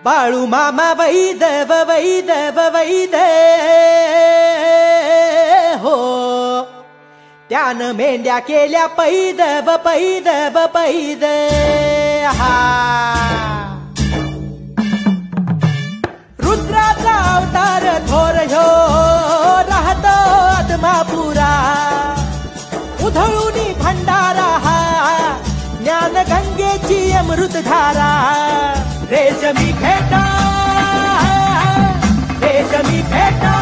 बाळू मामा वैदव वैदव वैद हो, त्यानं मेंढ्या केल्या पैदव पैदव पैद हा। रुद्राचा अवतार थोर ह्यो राहतो आत्मापुरा, उधळूनी भंडारा हा ज्ञान गंगेची अमृतधारा। रेशमी फेटा रेशमी फेटा